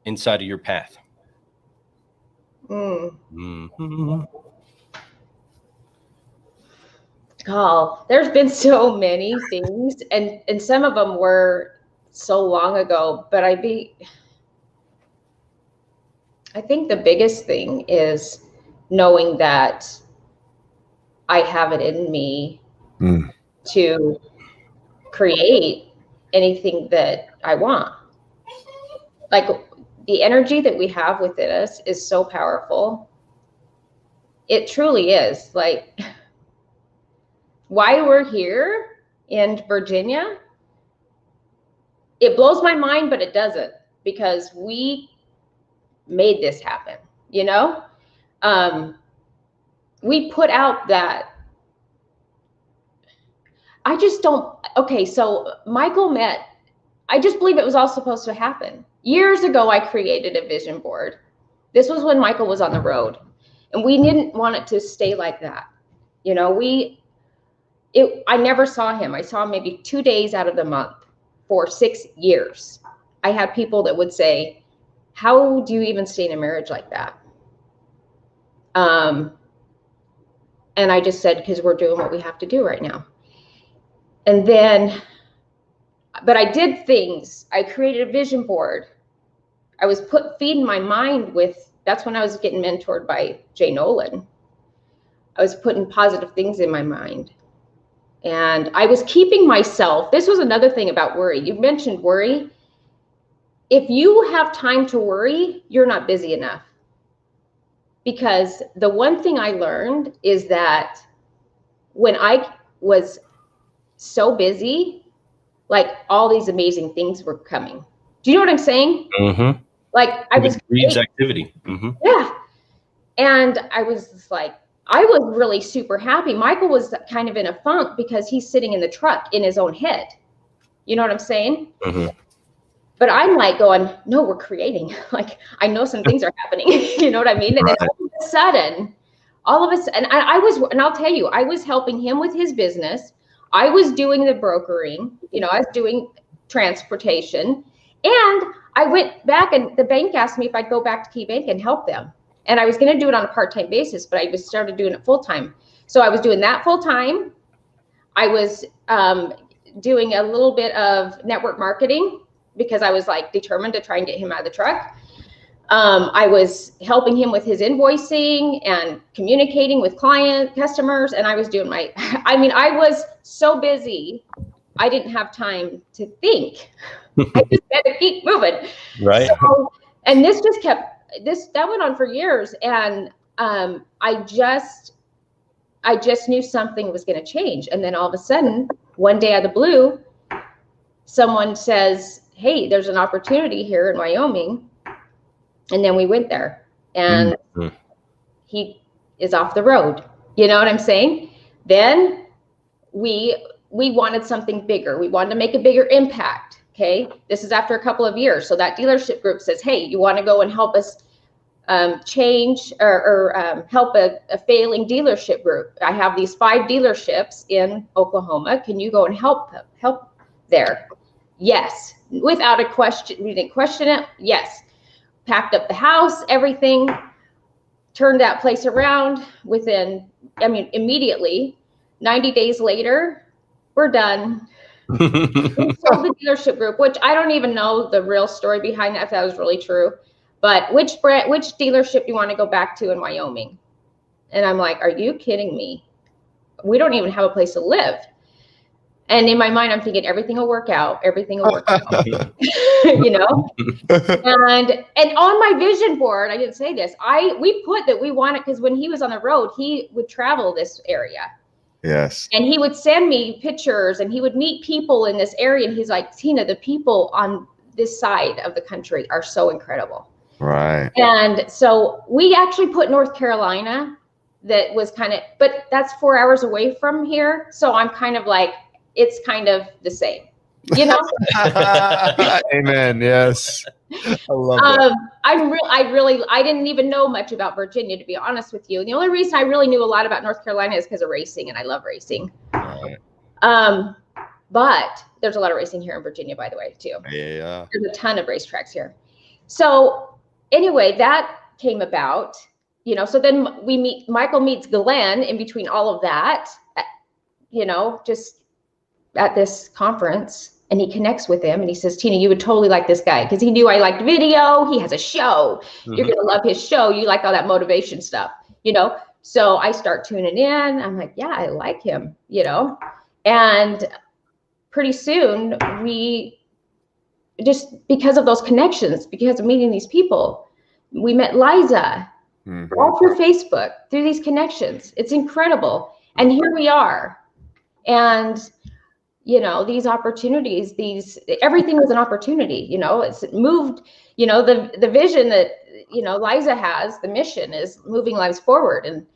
C: inside of your path?
D: Oh, there's been so many things, and some of them were so long ago, but I think the biggest thing is knowing that I have it in me to create anything that I want. Like, the energy that we have within us is so powerful. It truly is. Like, why we're here in Virginia, it blows my mind, but it doesn't, because we made this happen, you know? We put out that, I just don't, okay, so Michael I just believe it was all supposed to happen. Years ago, I created a vision board. This was when Michael was on the road, and we didn't want it to stay like that. You know, I never saw him. I saw him maybe 2 days out of the month for 6 years. I had people that would say, how do you even stay in a marriage like that? And I just said, because we're doing what we have to do right now. And then, but I did things. I created a vision board. I was feeding my mind with, that's when I was getting mentored by Jay Nolan. I was putting positive things in my mind. And I was keeping myself, this was another thing about worry. You mentioned worry. If you have time to worry, you're not busy enough. Because the one thing I learned is that when I was so busy, like, all these amazing things were coming. Do you know what I'm saying? Like, I was
C: breeds activity.
D: Yeah. And I was just like, I was really super happy. Michael was kind of in a funk because he's sitting in the truck in his own head. You know what I'm saying? But I'm like going, no, we're creating. Like, I know some things are happening. You know what I mean? And then all of a sudden, all of us, and I was, and I'll tell you, I was helping him with his business. I was doing the brokering, you know, I was doing transportation, and I went back and the bank asked me if I'd go back to Key Bank and help them. And I was going to do it on a part-time basis, but I just started doing it full-time. So I was doing that full-time. I was doing a little bit of network marketing because I was like determined to try and get him out of the truck. I was helping him with his invoicing and communicating with customers, and I was doing my, I mean, I was so busy, I didn't have time to think. I just had to keep moving.
C: Right.
D: So, and this just kept, that went on for years. And I just knew something was going to change. And then all of a sudden, one day out of the blue, someone says, hey, there's an opportunity here in Wyoming. And then we went there, and he is off the road. You know what I'm saying? Then we wanted something bigger. We wanted to make a bigger impact. Okay. This is after a couple of years. So that dealership group says, hey, you want to go and help us change or help a failing dealership group? I have these 5 dealerships in Oklahoma. Can you go and help there? Yes. Without a question. We didn't question it. Yes. Packed up the house, everything, turned that place around within, I mean, immediately. 90 days later, we're done. We sold the dealership group, which I don't even know the real story behind that, if that was really true. But which dealership do you want to go back to in Wyoming? And I'm like, are you kidding me? We don't even have a place to live. And in my mind, I'm thinking everything will work out. Everything will work out. You know? And on my vision board, I didn't say this. We put that we wanted, because when he was on the road, he would travel this area.
A: Yes.
D: And he would send me pictures, and he would meet people in this area. And he's like, Tina, the people on this side of the country are so incredible.
A: Right.
D: And so we actually put North Carolina, that was kind of, but that's 4 hours away from here. So I'm kind of like, it's kind of the same, you know?
A: Amen. Yes. I love that.
D: I didn't even know much about Virginia, to be honest with you. And the only reason I really knew a lot about North Carolina is because of racing, and I love racing.
A: Right.
D: But there's a lot of racing here in Virginia, by the way, too.
A: Yeah.
D: There's a ton of racetracks here. So anyway, that came about, you know, so then Michael meets Glenn in between all of that, you know, just at this conference, and he connects with him, and he says, Tina, you would totally like this guy, because he knew I liked video. He has a show. You're going to love his show. You like all that motivation stuff, you know? So I start tuning in. I'm like, yeah, I like him, you know? And pretty soon we just, because of those connections, because of meeting these people, we met Liza all through Facebook, through these connections. It's incredible. And here we are. And you know, these opportunities, everything was an opportunity, you know, it's moved, you know, the vision that, you know, Liza has, the mission is moving lives forward. And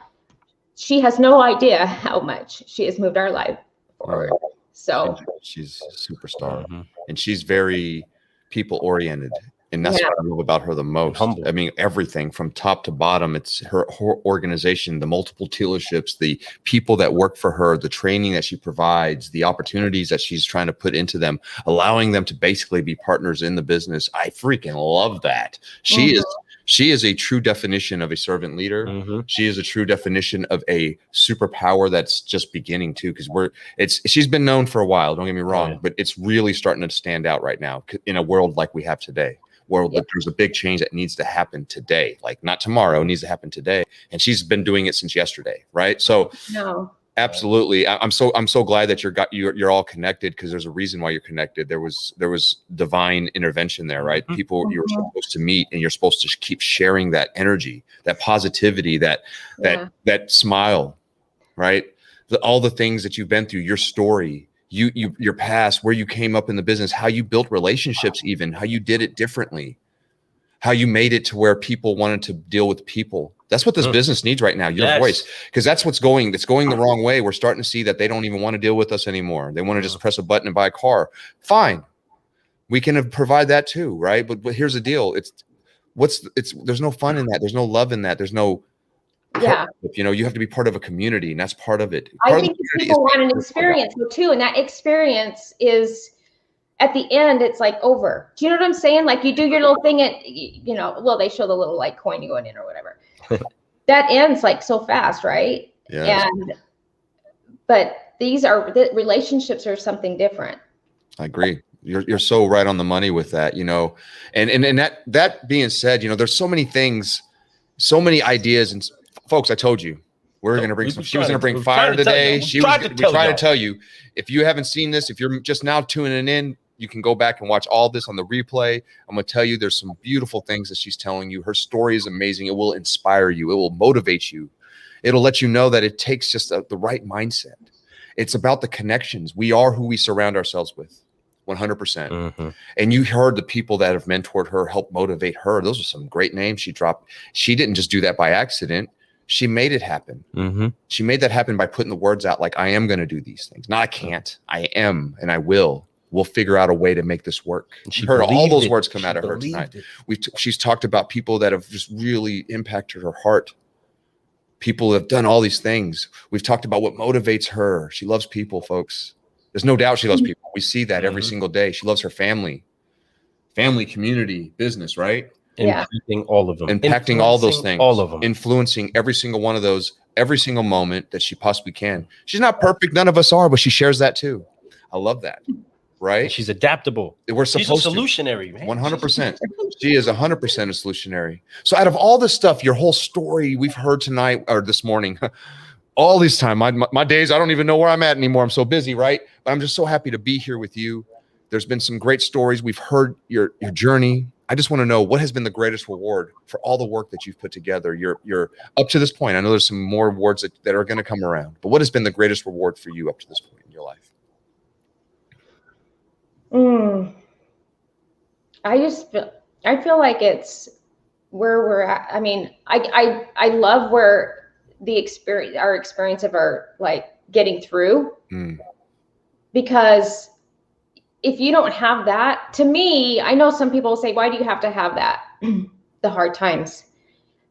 D: she has no idea how much she has moved our life forward. So
A: she's a superstar, and she's very people oriented. And that's what I love about her the most. Humble. I mean, everything from top to bottom, it's her organization, the multiple dealerships, the people that work for her, the training that she provides, the opportunities that she's trying to put into them, allowing them to basically be partners in the business. I freaking love that. She is a true definition of a servant leader. She is a true definition of a superpower that's just beginning too, because she's been known for a while, don't get me wrong, but it's really starting to stand out right now in a world like we have today. There's a big change that needs to happen today, like not tomorrow, it needs to happen today. And she's been doing it since yesterday, right? So absolutely, I'm so glad that you're all connected, because there's a reason why you're connected. There was divine intervention there, right? People you were supposed to meet, and you're supposed to keep sharing that energy, that positivity, that smile, right? All the things that you've been through, your story. Your past, where you came up in the business, how you built relationships, even how you did it differently, how you made it to where people wanted to deal with people. That's what this business needs right now, your voice, because that's it's going the wrong way. We're starting to see that they don't even want to deal with us anymore. They want to just press a button and buy a car. Fine. We can provide that too, right? But here's the deal. There's no fun in that. There's no love in that. There's no
D: Yeah.
A: You know, you have to be part of a community, and that's part of it.
D: I think people want an experience too, and that experience is at the end, it's like over. Do you know what I'm saying? Like you do your little thing at, you know, well, they show the little like coin going in or whatever. That ends like so fast, right?
A: Yeah.
D: But the relationships are something different.
A: I agree. You're so right on the money with that, you know, and that being said, you know, there's so many things, so many ideas, and folks, I told you we're going to bring some. She was going to bring fire today. We tried to tell you. If you haven't seen this, if you're just now tuning in, you can go back and watch all this on the replay. I'm going to tell you, there's some beautiful things that she's telling you. Her story is amazing. It will inspire you. It will motivate you. It'll let you know that it takes just the right mindset. It's about the connections. We are who we surround ourselves with. 100%. And you heard the people that have mentored her, help motivate her. Those are some great names she dropped. She didn't just do that by accident. She made it happen. She made that happen by putting the words out like, I am going to do these things. Not I can't. I am, and I will. We'll figure out a way to make this work. She heard all those words come out of her tonight. She's talked about people that have just really impacted her heart. People have done all these things. We've talked about what motivates her. She loves people, folks. There's no doubt she loves people. We see that every single day. She loves her family, community, business, right?
D: Yeah.
C: Impacting all of them.
A: Impacting all those things.
C: All of them.
A: Influencing every single one of those, every single moment that she possibly can. She's not perfect. None of us are, but she shares that too. I love that. Right?
C: And she's adaptable.
A: We're supposed
C: she's a solutionary, man.
A: 100%. She is 100% a solutionary. So out of all this stuff, your whole story we've heard tonight or this morning, all this time, my days, I don't even know where I'm at anymore. I'm so busy, right? But I'm just so happy to be here with you. There's been some great stories. We've heard your journey. I just want to know, what has been the greatest reward for all the work that you've put together? You're up to this point. I know there's some more rewards that are going to come around, but what has been the greatest reward for you up to this point in your life?
D: I feel like it's where we're at. I mean, I love where our experience of our like getting through, because if you don't have that, to me, I know some people say, why do you have to have that? The hard times.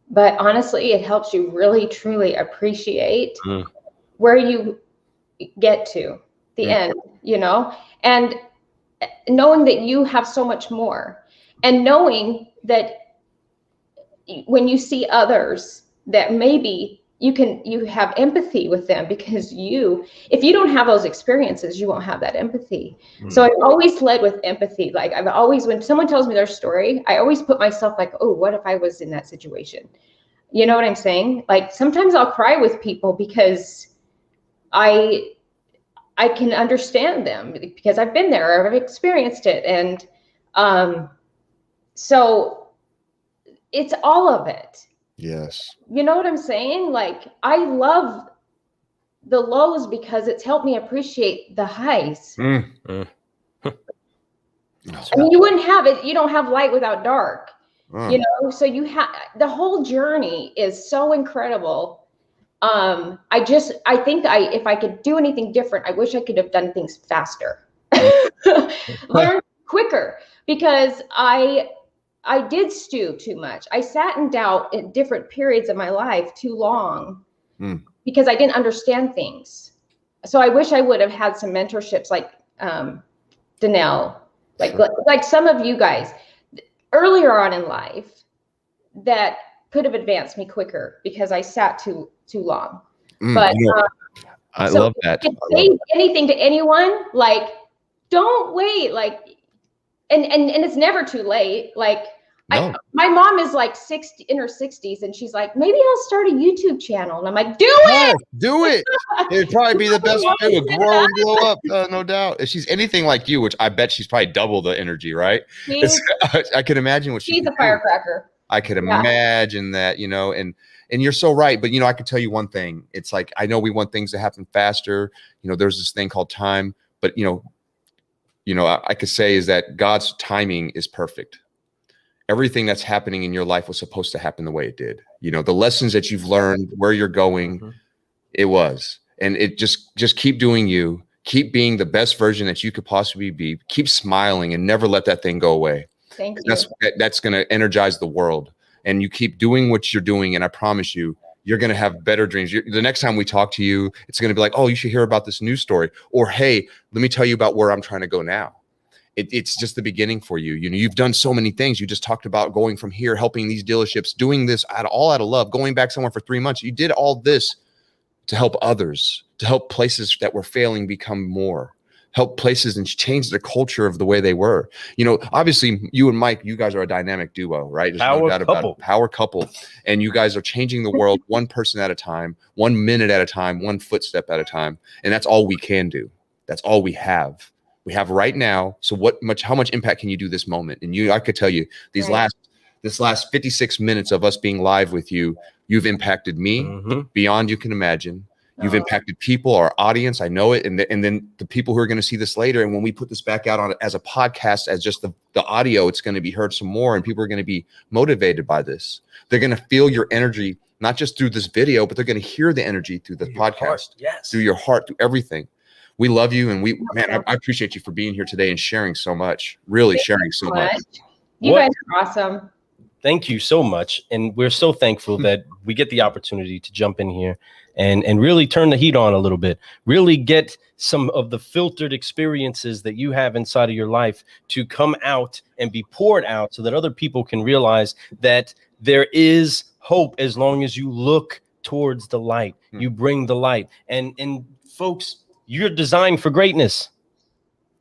D: But honestly, it helps you really, truly appreciate where you get to the end, you know, and knowing that you have so much more, and knowing that when you see others that maybe you have empathy with them, because if you don't have those experiences, you won't have that empathy. So I've always led with empathy. Like when someone tells me their story, I always put myself like, oh, what if I was in that situation? You know what I'm saying? Like sometimes I'll cry with people because I can understand them because I've been there or I've experienced it. And so it's all of it.
A: Yes.
D: You know what I'm saying? Like I love the lows because it's helped me appreciate the highs. I mean, you wouldn't have it. You don't have light without dark, you know? So the whole journey is so incredible. I think if I could do anything different, I wish I could have done things faster, learn quicker, because I did stew too much. I sat in doubt at different periods of my life too long because I didn't understand things. So I wish I would have had some mentorships like Danelle, like some of you guys earlier on in life that could have advanced me quicker because I sat too long. But
A: I love that.
D: If I say anything to anyone, like don't wait, like and it's never too late. Like
A: no.
D: My mom is like in her 60s, and she's like, maybe I'll start a YouTube channel. And I'm like, do it.
A: Do it. It'd probably be the best way. It would grow and blow up, no doubt. If she's anything like you, which I bet she's probably double the energy, right? I could imagine what she's a
D: firecracker.
A: I could imagine that, you know, and you're so right. But, you know, I can tell you one thing. It's like, I know we want things to happen faster. You know, there's this thing called time, but, you know, I could say is that God's timing is perfect. Everything that's happening in your life was supposed to happen the way it did. You know, the lessons that you've learned, where you're going, it was. And it just keep doing you, keep being the best version that you could possibly be, keep smiling and never let that thing go away.
D: Thank you.
A: That's going to energize the world. And you keep doing what you're doing. And I promise you, You're going to have better dreams. The next time we talk to you, it's going to be like, oh, you should hear about this news story. Or, hey, let me tell you about where I'm trying to go now. It's just the beginning for you. You know, you've done so many things. You just talked about going from here, helping these dealerships, doing this all out of love, going back somewhere for 3 months. You did all this to help others, to help places that were failing become more, help places and change the culture of the way they were. You know, obviously you and Mike, you guys are a dynamic duo, right? There's no doubt about it. Power couple. And you guys are changing the world one person at a time, 1 minute at a time, one footstep at a time. And that's all we can do. That's all we have. We have right now. So how much impact can you do this moment? And I could tell you this last 56 minutes of us being live with you, you've impacted me beyond you can imagine. You've impacted people, our audience. I know it. And then the people who are going to see this later. And when we put this back out on as a podcast, as just the audio, it's going to be heard some more, and people are going to be motivated by this. They're going to feel your energy, not just through this video, but they're going to hear the energy through the podcast, through your heart, through everything. We love you. And I appreciate you for being here today and sharing so much, really sharing so much.
D: You guys are awesome.
C: Thank you so much. And we're so thankful that we get the opportunity to jump in here and really turn the heat on a little bit, really get some of the filtered experiences that you have inside of your life to come out and be poured out so that other people can realize that there is hope as long as you look towards the light. You bring the light. And folks, you're designed for greatness.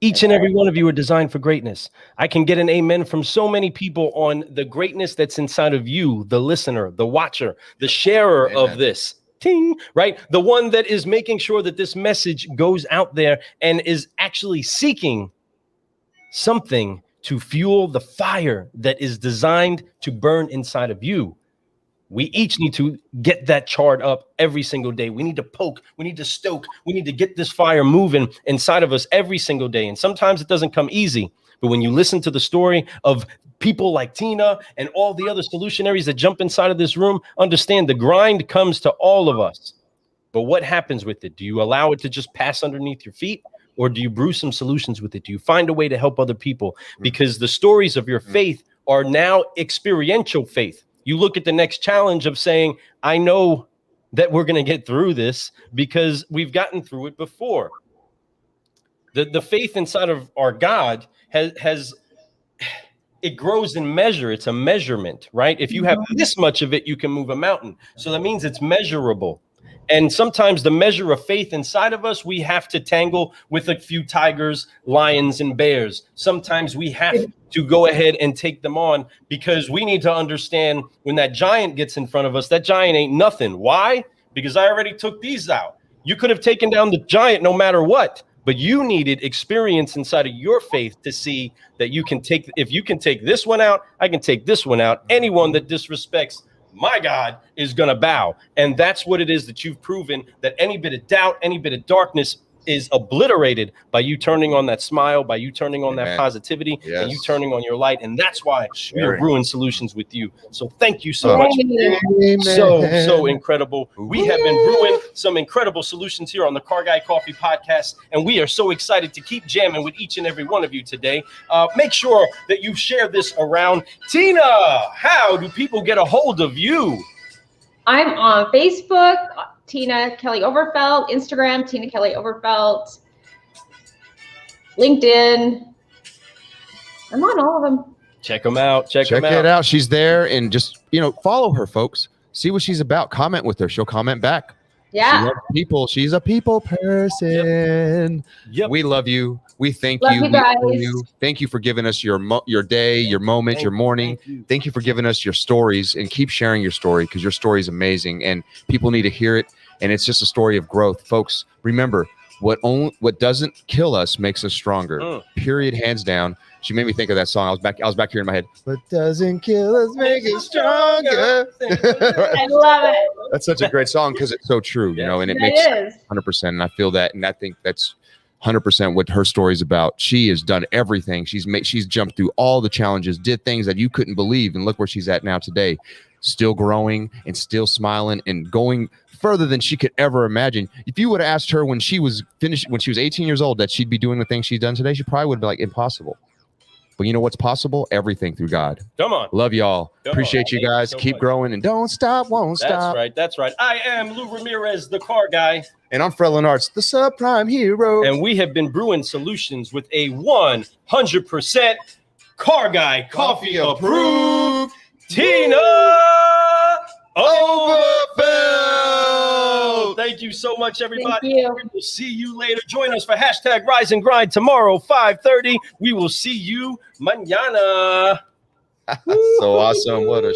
C: Each and every one of you are designed for greatness. I can get an amen from so many people on the greatness that's inside of you, the listener, the watcher, the sharer of this. Ting, right? The one that is making sure that this message goes out there and is actually seeking something to fuel the fire that is designed to burn inside of you. We each need to get that charred up every single day. We need to poke. We need to stoke. We need to get this fire moving inside of us every single day. And sometimes it doesn't come easy. But when you listen to the story of people like Tina and all the other solutionaries that jump inside of this room, understand the grind comes to all of us. But what happens with it? Do you allow it to just pass underneath your feet? Or do you brew some solutions with it? Do you find a way to help other people? Because the stories of your faith are now experiential faith. You look at the next challenge of saying, I know that we're going to get through this because we've gotten through it before. The faith inside of our God has it grows in measure. It's a measurement, right? If you have this much of it, you can move a mountain. So that means it's measurable. And sometimes the measure of faith inside of us, we have to tangle with a few tigers, lions, and bears. Sometimes we have to go ahead and take them on because we need to understand when that giant gets in front of us, that giant ain't nothing. Why? Because I already took these out. You could have taken down the giant no matter what, but you needed experience inside of your faith to see that you can take, if you can take this one out, I can take this one out. Anyone that disrespects my God is going to bow. And that's what it is that you've proven, that any bit of doubt, any bit of darkness is obliterated by you turning on that smile, by you turning on that positivity, and you turning on your light. And that's why we are brewing solutions with you. So thank you so much. So incredible. We have been brewing some incredible solutions here on the Car Guy Coffee Podcast, and we are so excited to keep jamming with each and every one of you today. Make sure that you share this around. Tina, how do people get a hold of you?
D: I'm on Facebook, Tina Kelly Overfelt, Instagram, Tina Kelly Overfelt, LinkedIn. I'm on all of them.
C: Check them out. Check
A: it out. She's there, and just, follow her, folks. See what she's about. Comment with her. She'll comment back.
D: Yeah.
A: She loves people. She's a people person.
C: Yep.
A: We love you. We thank
D: Love
A: you.
D: you guys.
A: We you. Thank you for giving us your day, your moment, your morning. Thank you for giving us your stories, and keep sharing your story because your story is amazing and people need to hear it. And it's just a story of growth, folks. Remember, what doesn't kill us makes us stronger. Period. Hands down. She made me think of that song. I was back here in my head. What doesn't kill us makes us stronger.
D: I love it.
A: That's such a great song because it's so true, and it makes 100%. And I feel that, and I think that's 100% what her story is about. She has done everything. She's jumped through all the challenges, did things that you couldn't believe, and look where she's at now today. Still growing and still smiling and going further than she could ever imagine. If you would have asked her when she was 18 years old, that she'd be doing the things she's done today, she probably would be like, impossible. But you know what's possible? Everything through God.
C: Come on.
A: Love y'all.
C: Come
A: Appreciate
C: on.
A: you guys.
C: Thank you so
A: Keep
C: much.
A: growing and don't stop, won't
C: That's
A: stop.
C: right. That's right. I am Lou Ramirez, the car guy.
A: And I'm Frelin Arts, the subprime hero.
C: And we have been brewing solutions with a 100% car guy coffee approved Tina Overfelt. Thank you so much, everybody.
D: Thank you.
C: We will see you later. Join us for hashtag Rise and Grind tomorrow, 5:30. We will see you mañana.
A: So awesome. What a